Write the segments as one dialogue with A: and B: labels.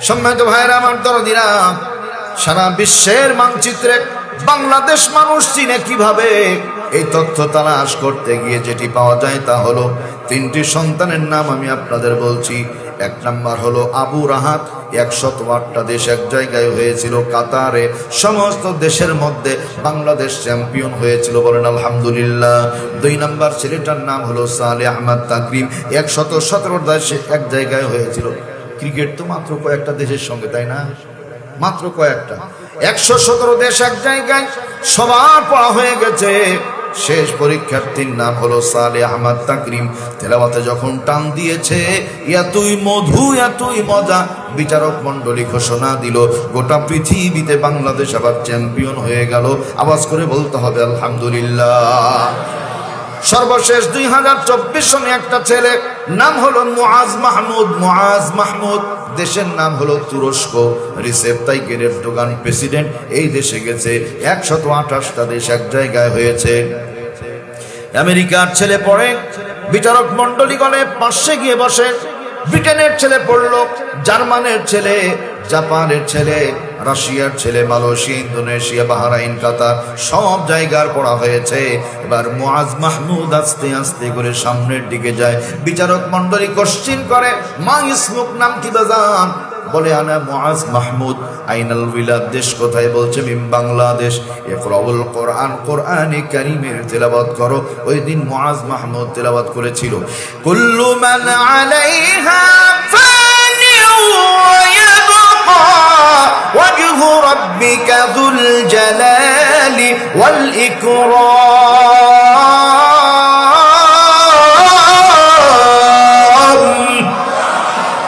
A: সম্মানিত ভাইরা আমার দরদিরা, সারা বিশ্বের মানচিত্রে বাংলাদেশ মানুষ চিনে কিভাবে? এই তথ্য তালাশ করতে গিয়ে যেটি পাওয়া যায় তা হলো তিনটি সন্তানের নাম আমি আপনাদের বলছি। এক নাম্বার হলো আবু রাহাত। 108টা দেশ এক জায়গায় হয়েছিল কাতারে। সমস্ত দেশের মধ্যে বাংলাদেশ চ্যাম্পিয়ন হয়েছিল, বলেন আলহামদুলিল্লাহ। 2 নাম্বার ছেলেটার নাম হলো সালেহ আহমদ তাকরিম। 117 দেশে এক জায়গায় হয়েছিল। ক্রিকেট তো মাত্র কয়েকটা দেশের সঙ্গে, তাই না? মাত্র কয়েকটা। 117 দেশ এক জায়গায়, সবার পড়া হয়ে গেছে। শেষ পরীক্ষার্থীর নাম হলো সালেহ আহমদ তাকরিম। তেলাওয়াতে যখন টান দিয়েছে, এতই মধু এতই মজা, বিচারক মণ্ডলী ঘোষণা দিল গোটা পৃথিবীতে বাংলাদেশ আবার চ্যাম্পিয়ন হয়ে গেল। আওয়াজ করে বলতে হবে আলহামদুলিল্লাহ। সর্বশেষ 2024 সনে একটা ছেলে, নাম হলো মুআজ মাহমুদ। মুআজ মাহমুদ, দেশের নাম হলো তুরস্ক। রিসেপ তাইয়েপ এরদোগান প্রেসিডেন্ট এই দেশে গেছে। 128টা দেশ এক জায়গায় হয়েছে। আমেরিকার ছেলে পড়ে, বিচারক মণ্ডলী গলে পাশে গিয়ে বসে। ব্রিটেনের ছেলে পড়লো, জার্মানের ছেলে, জাপানের ছেলে, রাশিয়ার ছেলে, মালয়েশিয়া, ইন্দোনেশিয়া, বাহরাইন, কাতার, সব জায়গার পড়া হয়েছে। এবার মুআজ মাহমুদ আস্তে আস্তে করে সামনের দিকে যায়। বিচারক মণ্ডলী কোশ্চিন করে, মা ইসমুক, নাম কি বাজান? বলে আনা মুআজ মাহমুদ। আইনাল বিলাদ, দেশ কোথায়? বলছে মিন বাংলাদেশ। ইকরাউল কোরআন, কোরআনে কারীমের তেলাওয়াত করো। ওই দিন মুআজ মাহমুদ তেলাওয়াত করেছিল, কুল্লু মান আলাইহা ফানি ওয়া ইয়াবকা ওয়াজহু রাব্বিকা যুল জালালি ওয়াল ইকরাম।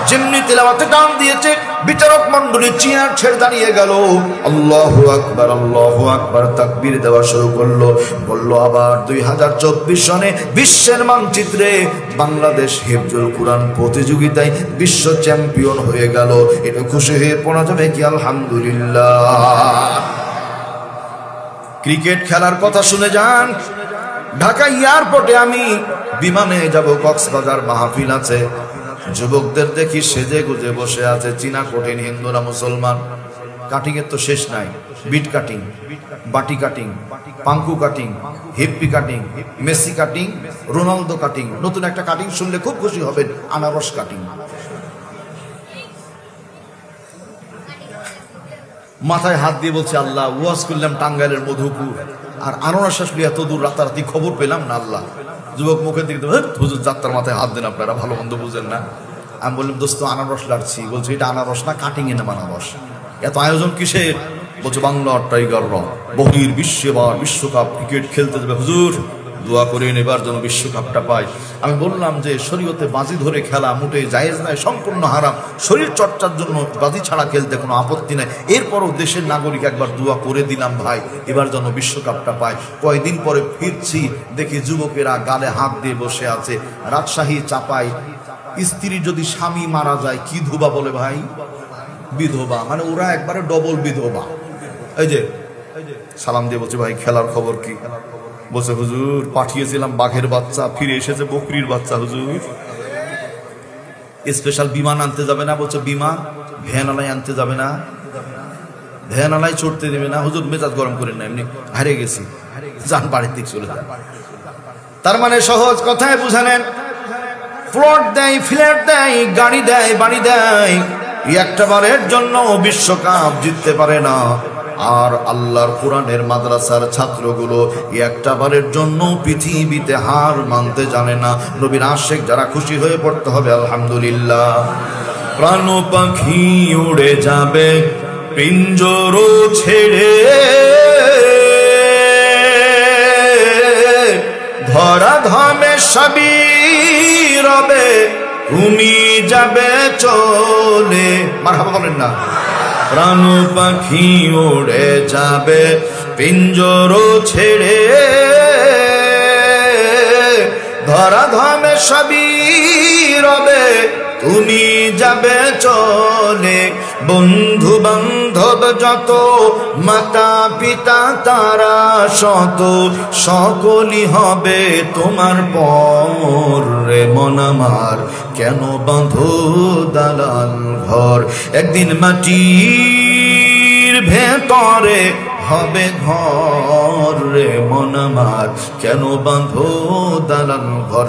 A: যেমনি তেলাওয়াতে টান দিয়েছে, বিচারক মণ্ডলী চেয়ার ছেড়ে দাঁড়িয়ে গেল। আল্লাহু আকবার, আল্লাহু আকবার, তাকবীর দেওয়া শুরু করলো। বলল আবার 2024 সনে বিশ্বের মানচিত্রে বাংলাদেশ হিফজুল কুরআন প্রতিযোগিতায় বিশ্ব চ্যাম্পিয়ন হয়ে গেল। এটা খুশি হয়ে পড়া যাবে কি আলহামদুলিল্লাহ। ক্রিকেট খেলার কথা শুনে যান। ঢাকা এয়ারপোর্টে আমি বিমানে যাব, কক্সবাজার মাহফিল আছে। যুবকদের দেখি সেজে গুজে বসে আছে, চীনা কঠিন, হিন্দুরা মুসলমান। কাটিং এর তো শেষ নাই। বিট কাটিং, বাটি কাটিং, পাঙ্কু cutting, hippie cutting, Messi cutting, Ronaldo cutting. নতুন একটা কাটিং শুনলে খুব খুশি হবেন, আনারস কাটিং। মাথায় হাত দিয়ে বলছে, আল্লাহ, ওয়াজ করলাম টাঙ্গাইলের মধুপুর, আর আনারস আসলে এত দূর রাতারাতি খবর পেলাম না। আল্লাহ, যুবক মুখের দিকে হুজুর যাত্রার মাথায় হাত দেন, আপনারা ভালো মন্দ বুঝেন না। আমি বললাম, দোস্ত আনারস লাড়ছি। বলছে, এটা আনারস না, কাটিং এনে আনারস। এত আয়োজন কিসের? বলছে, বাংলার টাইগাররা বহির বিশ্বেবার বিশ্বকাপ ক্রিকেট খেলতে যাবে, হুজুর দোয়া করেন এবার যেন বিশ্বকাপটা পায়। আমি বললাম যে শরীয়তে বাজি ধরে খেলা মোটেই জায়েজ নয়, সম্পূর্ণ হারাম। শরীর চর্চার জন্য বাজি ছাড়া খেলতে কোনো আপত্তি নাই। এরপরও দেশের নাগরিক একবার দোয়া করে দিলাম, ভাই এবার যেন বিশ্বকাপটা পায়। কয়েকদিন পরে ফিরছি, দেখি যুবকেরা গালে হাত দিয়ে বসে আছে। রাজশাহী চাপাই, স্ত্রী যদি স্বামী মারা যায় কি ধোবা বলে ভাই? বিধবা, মানে ওরা একবারে ডবল বিধবা। এই যে সালাম দিয়ে বলছে, ভাই খেলার খবর কি? বলছে, হুজুর পাঠিয়েছিলাম বাঘের বাচ্চা, ফিরে এসেছে বকরির বাচ্চা। হুজুর স্পেশাল বিমান আনতে যাবে না? বলছে, বিমান ভ্যানালায় আনতে যাবে না, ভ্যানালায় চড়তে দেবে না। হুজুর মেজাজ গরম করেন না, এমনি হারে গেছি, যান বাড়ির দিক চলে যান। তার মানে সহজ কথায় বুঝালেন, প্লট দেয়, ফ্ল্যাট দেয়, গাড়ি দেয়, বাড়ি দেয়, একটা বারের জন্য বিশ্বকাপ জিততে পারে না। আর আল্লাহর কোরআনের মাদ্রাসার ছাত্রগুলো একটা বারের জন্য পৃথিবীতে হার মানতে জানে না। নবীর আশিক যারা, খুশি হয়ে পড়তে হবে আলহামদুলিল্লাহ। প্রাণ পাখি উড়ে যাবে পিঞ্জর ছেড়ে, ধরা ধামে সবই রবে, তুমি যাবে চলে। মারহাবা বলেন না। প্রাণ পাখি উড়ে যাবে পিঞ্জর ছেড়ে, ধরা ধামে সবই রবে, তুমি যাবে চলে, বন্ধু বান্ধব যত, মাতা পিতা তারা শত, সকলই হবে তোমার পর। রে মন আমার কেন বাঁধো দালাল ঘর, একদিন মাটির ভেতরে হবে ঘর। রে মন আমার কেন বাঁধো দালাল ঘর।